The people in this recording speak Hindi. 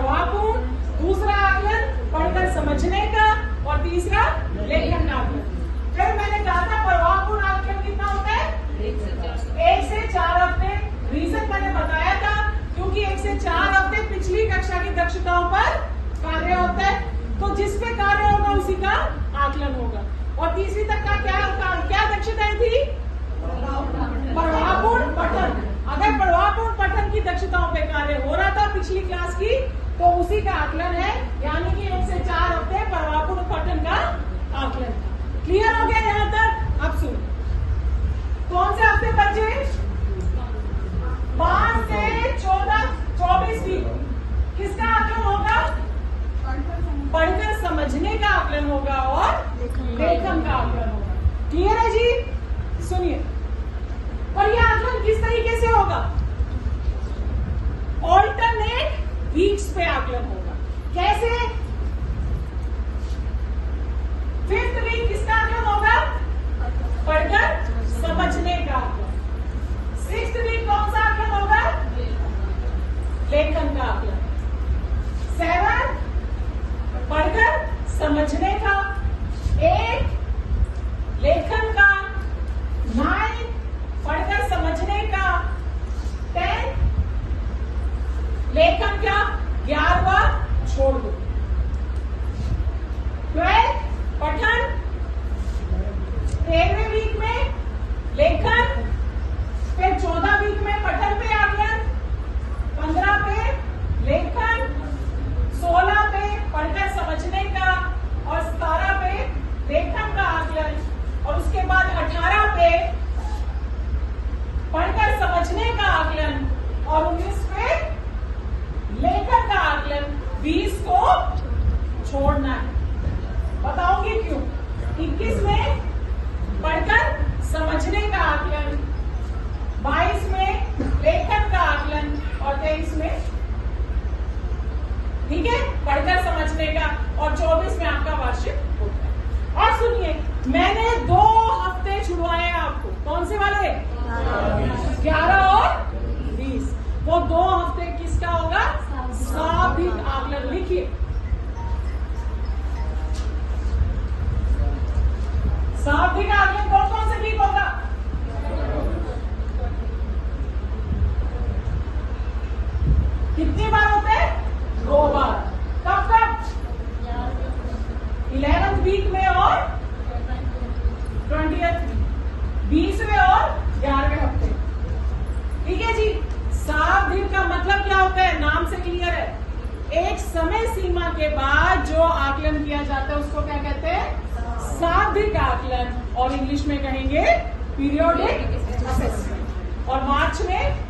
प्रवाहपूर्ण, दूसरा आकलन पढ़कर समझने का, और तीसरा लेखन का आकलन। फिर मैंने कहा था प्रवाहपूर्ण आकलन कितना होता है? 1 से 4 हफ्ते। रीजन मैंने बताया था क्योंकि 1 से 4 हफ्ते पिछली कक्षा की दक्षताओं पर कार्य होता है, तो जिस पे कार्य होगा उसी का आकलन होगा। और तीसरी तक का क्या दक्षताएं थी? प्रवाहपूर्ण पठन। अगर प्रवाहपूर्ण पठन की दक्षताओं पे कार्य हो रहा था पिछली क्लास की, तो उसी का आकलन है, यानी कि 1 से 4 हफ्ते प्रवाहपूर्ण पठन का आकलन। क्लियर हो गया यहाँ तक? अब सुन, कौन से हफ्ते बचे? 5 से 24 वीक। किसका आकलन होगा? पढ़कर समझने का आकलन होगा और लेखन का आकलन होगा। क्लियर है जी? सुनिए, और यह आकलन किस तरीके से होगा? ऑल्टरनेट वीक्स पे आकलन होगा। कैसे? 5th वीक किसका आकलन होगा? पढ़कर समझने का आकलन। 6th वीक कौन सा आकलन होगा? लेखन का आकलन। 7 पढ़कर समझने का, 8 लेखन का, 9 पढ़कर समझने का, 10 लेखन का, 11वां छोड़ दो, 12 पठन, 13वें वीक में लेखन, फिर 14 वीक में पठन पे आकलन, 15 पे लेखन, 16 पे पढ़कर समझने का, और 17 पे लेखन का आकलन, और उसके बाद 18 पे पढ़कर समझने का आकलन, और 19 पे लेखन का आकलन। 20 को छोड़ना है। बताओगे क्यों? 21 में पढ़कर समझने का आकलन, 22 में लेखन का आकलन, और 23 में, ठीक है, पढ़कर समझने का, और 24 में आपका वार्षिक होता है। और सुनिए, मैंने 2 हफ्ते छुड़वाए हैं आपको। कौन से वाले? 11 और 20। वो 2 हफ्ते किसका होगा? साप्ताहिक आकलन। लिखिए, साप्ताहिक आकलन कौन कौन से वीक होगा? कितनी बार होते हैं? 2 बार। कब कब? 11th वीक में और 20th वीक, 20वें और 11वें हफ्ते। ठीक है जी। साप्ताहिक का मतलब क्या होता है? नाम से क्लियर है, एक समय सीमा के बाद जो आकलन किया जाता है उसको क्या कहते हैं? साप्ताहिक आकलन, और इंग्लिश में कहेंगे पीरियोडिक असेसमेंट। और मार्च में